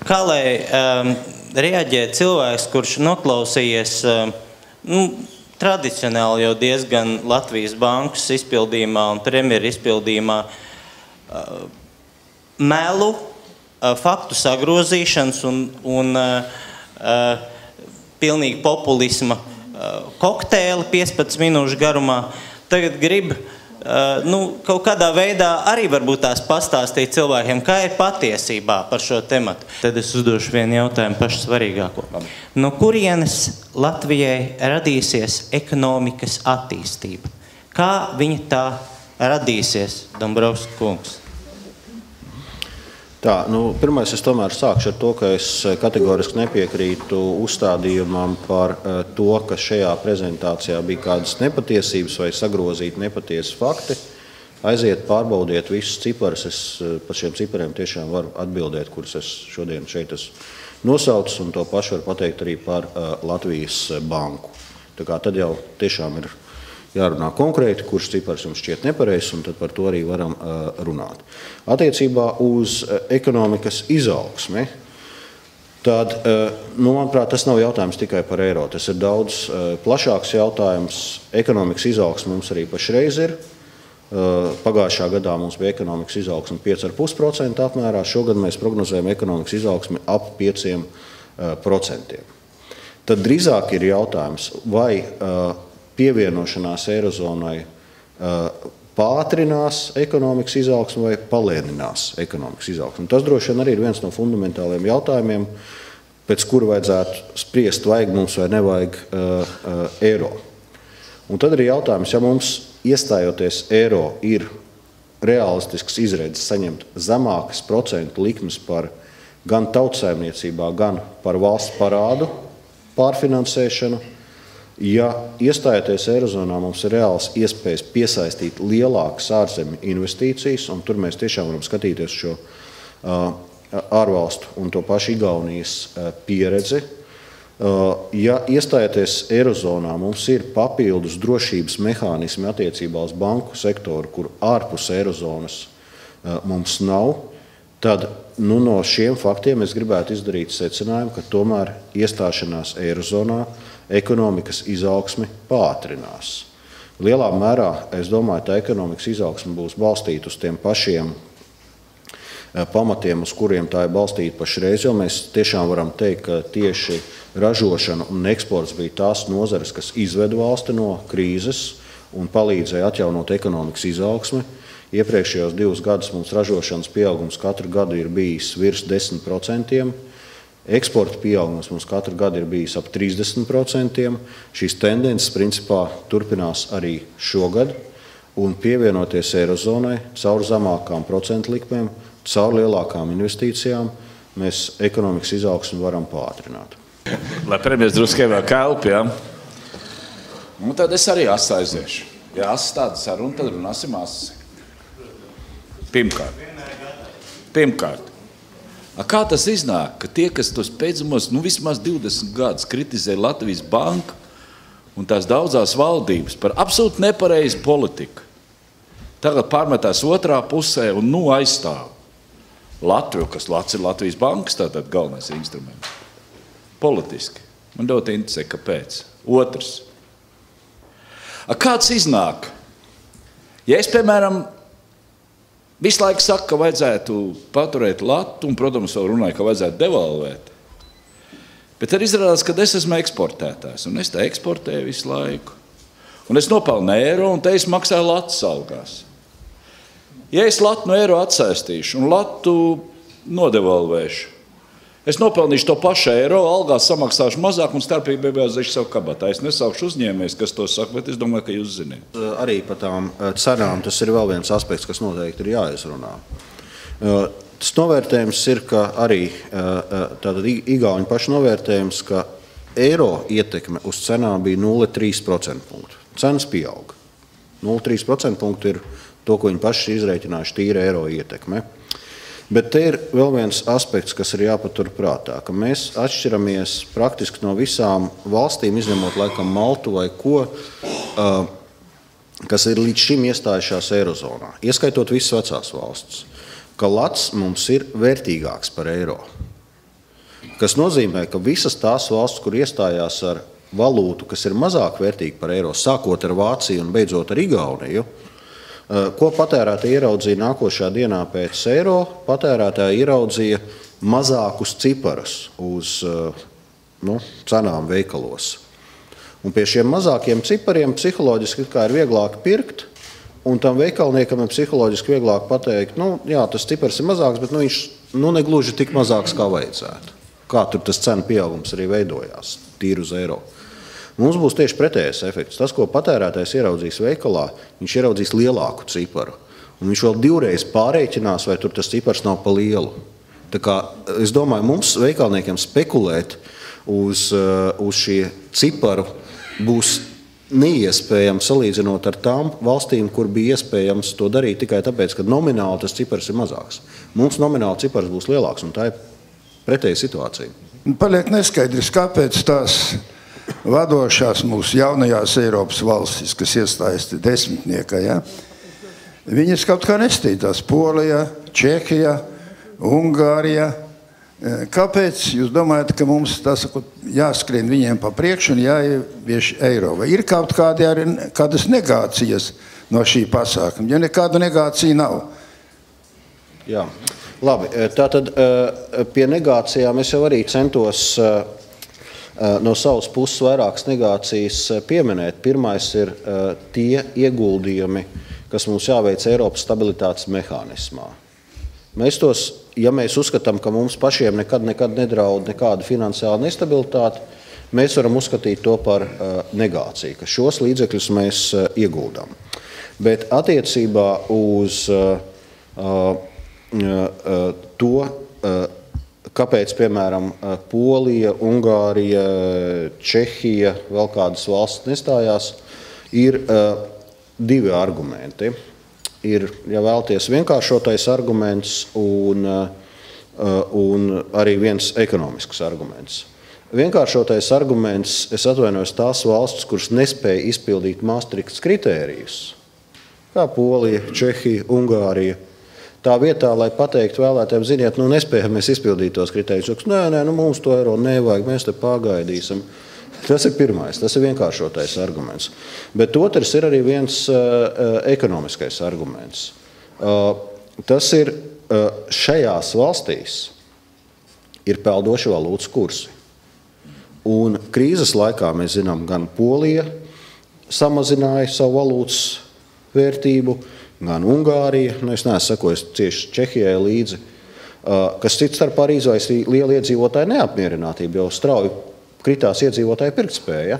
kā lai reaģē cilvēks, kurš noklausījies tradicionāli jau diezgan Latvijas bankas izpildījumā un premjera izpildījumā melu, faktu sagrozīšanas un pilnīgi populisma kokteili 15 minūšu garumā, tagad grib kaut kādā veidā arī varbūt tās pastāstīt cilvēkiem, kā ir patiesībā par šo tematu. Tad es uzdošu vienu jautājumu pašu svarīgāko. No kurienes Latvijai radīsies ekonomikas attīstība? Kā viņa tā radīsies, Dombrovskis kungs? Tā, pirmais es tomēr sākšu ar to, ka es kategoriski nepiekrītu uzstādījumam par to, ka šajā prezentācijā bija kādas nepatiesības vai sagrozīti nepatiesi fakti. Aiziet, pārbaudiet visus ciparus, es par šiem cipariem tiešām varu atbildēt, kurus es šodien šeit esmu nosaucis, un to pašu var pateikt arī par Latvijas banku. Tā kā tad jau tiešām ir jārunā konkrēti, kurš cipars jums šķiet nepareizs, un tad par to arī varam runāt. Attiecībā uz ekonomikas izaugsmi, tad, manuprāt, tas nav jautājums tikai par eiro. Tas ir daudz plašāks jautājums. Ekonomikas izaugsme mums arī pašreiz ir. Pagājušā gadā mums bija ekonomikas izaugsme 5,5% apmērā. Šogad mēs prognozējam ekonomikas izaugsmi ap 5%. Tad drīzāk ir jautājums, vai pievienošanās Eirozonai pātrinās ekonomikas izaugsmu vai palēninās ekonomikas izaugsmu. Tas droši vien arī ir viens no fundamentāliem jautājumiem, pēc kura vajadzētu spriest, vajag mums vai nevajag eiro. Un tad ir jautājums, ja mums iestājoties eiro ir realistisks izredzes saņemt zemākas procentu likmes par gan tautsaimniecībā, gan par valsts parādu pārfinansēšanu. Ja iestājoties Eirozonā, mums ir reāls iespējas piesaistīt lielākas ārzemju investīcijas, un tur mēs tiešām varam skatīties šo ārvalstu un to pašu Igaunijas pieredzi. Ja iestājoties Eirozonā, mums ir papildus drošības mehānismi attiecībā uz banku sektoru, kur ārpus Eirozonas mums nav, tad no šiem faktiem es gribētu izdarīt secinājumu, ka tomēr iestāšanās Eirozonā ekonomikas izaugsmi pātrinās. Lielā mērā, es domāju, tā ekonomikas izaugsme būs balstīta uz tiem pašiem pamatiem, uz kuriem tā ir balstīta pašreiz, jo mēs tiešām varam teikt, ka tieši ražošana un eksports bija tās nozares, kas izved valsti no krīzes un palīdzēja atjaunot ekonomikas izaugsmi. Iepriekšējos 2 gadus mums ražošanas pieaugums katru gadu ir bijis virs 10%. Eksporta pieaugums mums katru gadu ir bijis ap 30%. Šīs tendences principā turpinās arī šogad, un pievienoties Eirozonai caur zemākām procentu likmēm, caur lielākām investīcijām, mēs ekonomikas izaugsmi varam pātrināt. Lai premjers drusku vēl kalpi, ja? Tad es arī aiziešu. Ja tāda saruna, tad runāsim asi. Pirmkārt. Kā tas iznāk, ka tie, kas tos pēdējos vismaz 20 gadus kritizē Latvijas banku un tās daudzās valdības par absolūti nepareizu politiku, tagad pārmetās otrā pusē un aizstāv Latviju, kas ir Latvijas bankas tātad galvenais instruments. Politiski. Man ļoti interesē, kāpēc. Otrs. Kāds iznāk? Ja es, piemēram, visu laiku saku, ka vajadzētu paturēt latu, un, protams, vēl runāju, ka vajadzētu devalvēt. Bet tad izrādās, ka es esmu eksportētājs, un es te eksportēju visu laiku. Un es nopelnu eiro, un te es maksāju latas algās. Ja es latu no eiro atsaistīšu un latu nodevalvēšu, es nopelnīšu to pašu eiro, algās samaksāšu mazāk un starpību iebāzēšu savu kabatā. Es nesaukšu uzņēmējus, kas to saka, bet es domāju, ka jūs ziniet. Arī par tām cenām tas ir vēl viens aspekts, kas noteikti ir jāizrunā. Tas novērtējums ir, ka arī tātad Igauņu pašu novērtējums, ka eiro ietekme uz cenām bija 0,3% punktu. Cenas pieauga. 0,3% punktu ir to, ko viņi paši izrēķinājuši tīra eiro ietekme. Bet te ir vēl viens aspekts, kas ir jāpatur prātā, ka mēs atšķiramies praktiski no visām valstīm, izņemot laikam Maltu vai ko, kas ir līdz šim iestājušās Eirozonā, ieskaitot visas vecās valstis, ka lats mums ir vērtīgāks par eiro. kas nozīmē, ka visas tās valstis, kur iestājās ar valūtu, kas ir mazāk vērtīga par eiro, sākot ar Vāciju un beidzot ar Igauniju, ko patērētāji ieraudzīja nākošā dienā pēc eiro? Patērētāji ieraudzīja mazākus ciparus uz cenām veikalos. Un pie šiem mazākiem cipariem psiholoģiski kā ir vieglāk pirkt, un tam veikalniekam ir psiholoģiski vieglāk pateikt, jā, tas cipars ir mazāks, bet viņš negluži tik mazāks, kā vajadzētu. Kā tur tas cenu pieaugums arī veidojās, tīri uz eiro. Mums būs tieši pretējais efekts. Tas, ko patērētājs ieraudzīs veikalā, viņš ieraudzīs lielāku ciparu. Un viņš vēl divreiz pārreikinās, vai tur tas cipars nav pa lielu. Tā kā, es domāju, mums veikalniekiem spekulēt uz šie ciparu būs neiespējams salīdzinot ar tām valstīm, kur bija iespējams to darīt tikai tāpēc, ka nomināli tas cipars ir mazāks. Mums nomināli cipars būs lielāks, un tā ir pretēja situācija. Paliek neskaidrs, kāpēc tās vadošās mūsu jaunajās Eiropas valstis, kas iestājas desmitniekā, ja? Viņas kaut kā nestītās Polijā, Čehijā, Ungārijā. Kāpēc jūs domājat, ka mums jāskrien viņiem pa priekšu un jāievieš eiro? Vai ir kaut kādas negācijas no šī pasākuma? Ja nekāda negācija nav. Jā, labi. Tātad pie negācijām es jau arī centos no savas puses vairākas negācijas pieminēt. Pirmais ir tie ieguldījumi, kas mums jāveic Eiropas stabilitātes mehānismā. Ja mēs uzskatām, ka mums pašiem nekad nedraud nekāda finansiāla nestabilitāte, mēs varam uzskatīt to par negāciju, ka šos līdzekļus mēs ieguldām. Bet attiecībā uz to, kāpēc, piemēram, Polija, Ungārija, Čehija, vēl kādas valstis nestājās, ir divi argumenti. Ir, ja vēlties, vienkāršotais arguments un arī viens ekonomisks arguments. Vienkāršotais arguments, es atvainojos, tās valstis, kuras nespēja izpildīt Maastrichtas kritērijus, kā Polija, Čehija, Ungārija, tā vietā, lai pateiktu vēlētājiem, ziniet, nespējam mēs izpildīt tos kritērijus, nē, mums to eiro nevajag, mēs te pagaidīsim. Tas ir pirmais, tas ir vienkāršotais arguments. Bet otrs ir arī viens ekonomiskais arguments. Tas ir šajās valstīs ir peldoši valūtas kursi. Un krīzes laikā mēs zinām, gan Polija samazināja savu valūtas vērtību, gan Ungārija, es neesmu sekojis cieši Čehijai līdzi, kas cits starpā arī izraisīja lielu iedzīvotāju neapmierinātību, jau strauji kritās iedzīvotāju pirktspēja.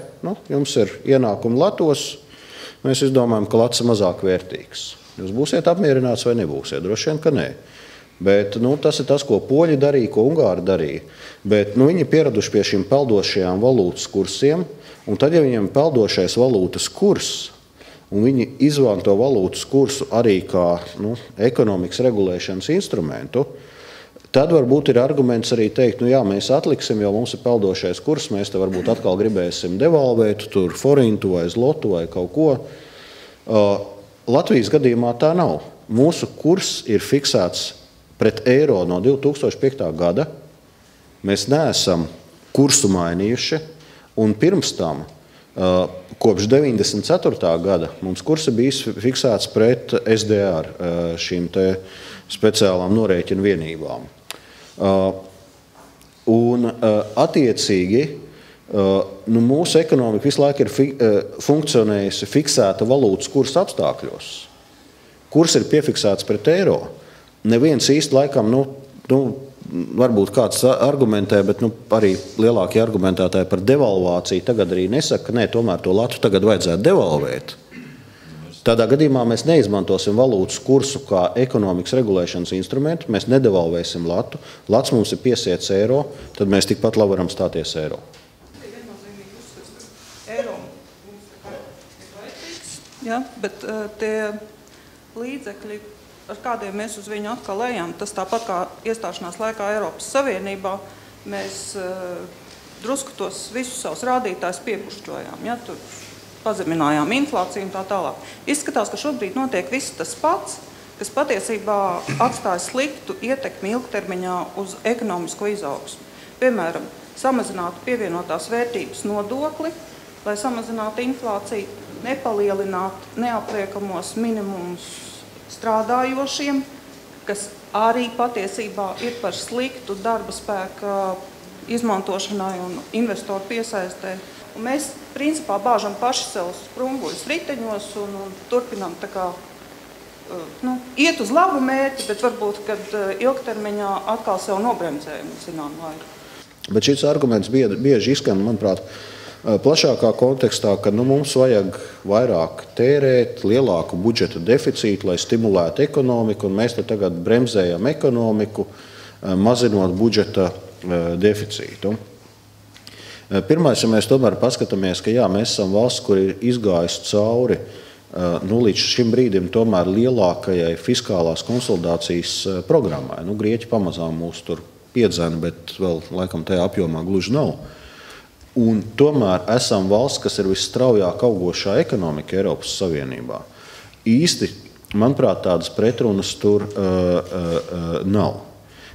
Jums ir ienākumi latos, mēs izdomājam, ka lats ir mazāk vērtīgs. Jūs būsiet apmierināts vai nebūsiet? Droši vien, ka nē. Bet tas ir tas, ko poļi darīja, ko ungāri darīja. Bet viņi pieraduši pie šīm peldošajām valūtas kursiem, un tad, ja viņiem ir peldošais valūtas kurs, un viņi izmanto valūtas kursu arī kā ekonomikas regulēšanas instrumentu, tad varbūt ir arguments arī teikt, jā, mēs atliksim, jo mums ir peldošais kurs, mēs te varbūt atkal gribēsim devalvēt, tur forintu vai zlotu vai kaut ko. Latvijas gadījumā tā nav. Mūsu kurs ir fiksēts pret eiro no 2005. gada. Mēs neesam kursu mainījuši, un pirms tam, kopš 94. gada, mums kurs ir bijis fiksēts pret SDR, šīm te speciālām norēķinu vienībām. Un attiecīgi mūsu ekonomika visu laiku ir funkcionējusi fiksēta valūtas kursa apstākļos. Kurs ir piefiksēts pret eiro. Neviens īsti laikam, varbūt kāds argumentē, bet arī lielākie argumentētāji par devalvāciju tagad arī nesaka, ka tomēr to latu tagad vajadzētu devalvēt. Tādā gadījumā mēs neizmantosim valūtas kursu kā ekonomikas regulēšanas instrumentu, mēs nedevalvēsim latu, lats mums ir piesiets eiro, tad mēs tikpat labi varam stāties eiro. Eiro mums ir vajadzīgs, ja, bet tie līdzekļi, ar kādiem mēs uz viņu atkal ejam, tas tāpat kā iestāšanās laikā Eiropas Savienībā, mēs drusku tos visus savus rādītājus piepušķojām, ja, tur pazeminājām inflāciju un tā tālāk. Izskatās, ka šobrīd notiek viss tas pats, kas patiesībā atstāja sliktu ietekmi ilgtermiņā uz ekonomisko izaugsmu. piemēram, samazinātu pievienotās vērtības nodokli, lai samazinātu inflāciju, nepalielināt neapliekamos minimumus strādājošiem, kas arī patiesībā ir par sliktu darba spēka izmantošanai un investoru piesaistē. Un mēs, principā, bāžam paši sev sprunguļus riteņos un turpinām tā kā, iet uz labu mērķi, bet varbūt, kad ilgtermiņā atkal sev nobremzējam zinām laiku. Bet šis arguments bieži izskan, manuprāt, plašākā kontekstā, ka mums vajag vairāk tērēt, lielāku budžeta deficītu, lai stimulētu ekonomiku, un mēs te tagad bremzējam ekonomiku, mazinot budžeta deficītu. Pirmais, ja mēs tomēr paskatāmies, ka jā, mēs esam valsts, kur ir izgājusi cauri līdz šim brīdim tomēr lielākajai fiskālās konsolidācijas programmai. Grieķi pamazām mūs tur piedzena, bet vēl laikam tajā apjomā gluži nav. Un tomēr esam valsts, kas ir visstraujāk augošā ekonomika Eiropas Savienībā. Īsti, manuprāt, tādas pretrunas tur nav.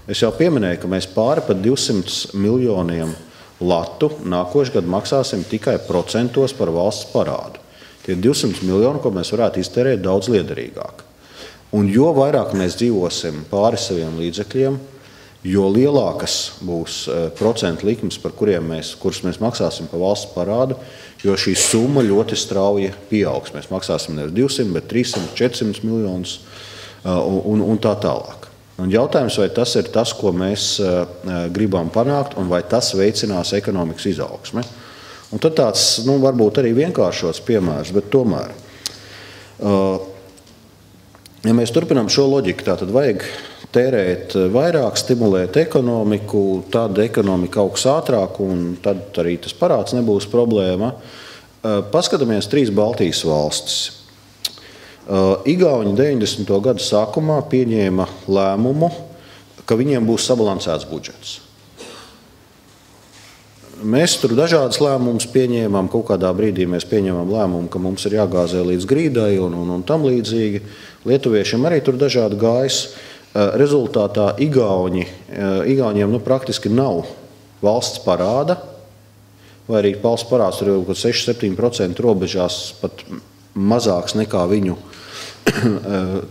Es jau pieminēju, ka mēs pāri pat 200 miljoniem latu nākošgad maksāsim tikai procentos par valsts parādu. Tie 200 miljoni, ko mēs varētu iztērēt daudz liederīgāk. Un jo vairāk mēs dzīvosim pāri saviem līdzekļiem, jo lielākas būs procentu likmes, kurus mēs maksāsim par valsts parādu, jo šī summa ļoti strauji pieaugs. Mēs maksāsim nevis 200, bet 300, 400 miljonus un tā tālāk. Un jautājums, vai tas ir tas, ko mēs gribam panākt, un vai tas veicinās ekonomikas izaugsmi. Un tad tāds, varbūt arī vienkāršots piemērs, bet tomēr. Ja mēs turpinām šo loģiku, tad vajag tērēt vairāk, stimulēt ekonomiku, tad ekonomika augs ātrāk, un tad arī tas parāds nebūs problēma. Paskatāmies 3 Baltijas valstis. Igauņi 90. gadu sākumā pieņēma lēmumu, ka viņiem būs sabalansēts budžets. Mēs tur dažādas lēmumus pieņēmām, kaut kādā brīdī mēs pieņēmām lēmumu, ka mums ir jāgāzē līdz grīdai un tam līdzīgi. Lietuviešiem arī tur dažādi gājis. Rezultātā Igauņiem praktiski nav valsts parāda, vai arī valsts parāds tur jau 6-7% robežās pat mazāks nekā viņu,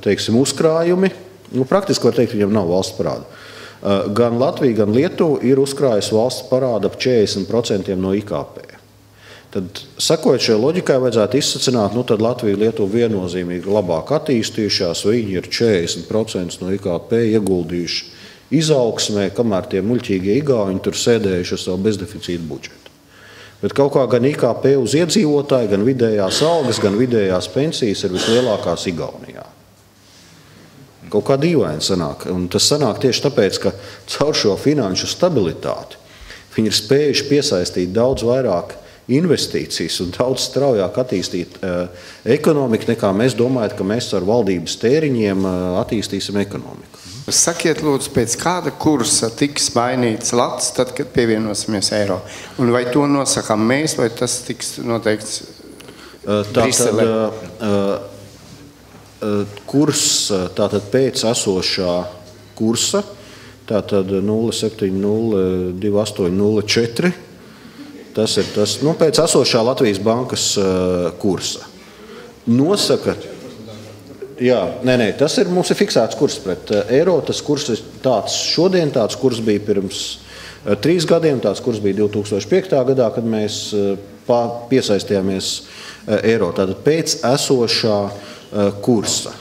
teiksim, uzkrājumi. Praktiski var teikt, viņam nav valsts parāda. Gan Latvija, gan Lietuva ir uzkrājusi valsts parāda ap 40% no IKP. Tad, sakojot šajā loģikai, vajadzētu izsacināt, tad Latvija, Lietuva viennozīmīgi labāk attīstījušās, viņi ir 40% no IKP ieguldījuši izaugsmē, kamēr tie muļķīgie igauņi tur sēdējuši ar savu bezdeficītu budžetu. Bet kaut kā gan IKP uz iedzīvotāju, gan vidējās algas, gan vidējās pensijas ir vislielākās Igaunijā. Kaut kā dīvaini sanāk. Un tas sanāk tieši tāpēc, ka caur šo finanšu stabilitāti viņi ir spējuši piesaistīt daudz vairāk investīcijas un daudz straujāk attīstīt ekonomiku, nekā mēs domājam, ka mēs ar valdības tēriņiem attīstīsim ekonomiku. Sakiet, lūdzu, pēc kāda kursa tiks mainīts lats, tad, kad pievienosimies eiro? Un vai to nosakām mēs, vai tas tiks noteikts Briselē? Kurs tātad pēc esošā kursa, tātad 0,702804, tas ir tas, pēc esošā Latvijas bankas kursa. Nosaka, tas ir, mums ir fiksēts kurs pret eiro, tas kurs ir tāds šodien, tāds kurs bija pirms 3 gadiem, tāds kurs bija 2005. gadā, kad mēs piesaistījāmies eiro, tātad pēc esošā kursa.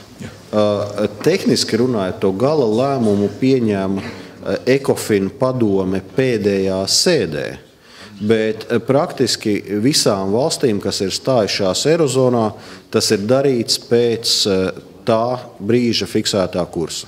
Tehniski runājot, to gala lēmumu pieņēma Ekofin padome pēdējā sēdē, bet praktiski visām valstīm, kas ir stājušās Eirozonā, tas ir darīts pēc tā brīža fiksētā kursa.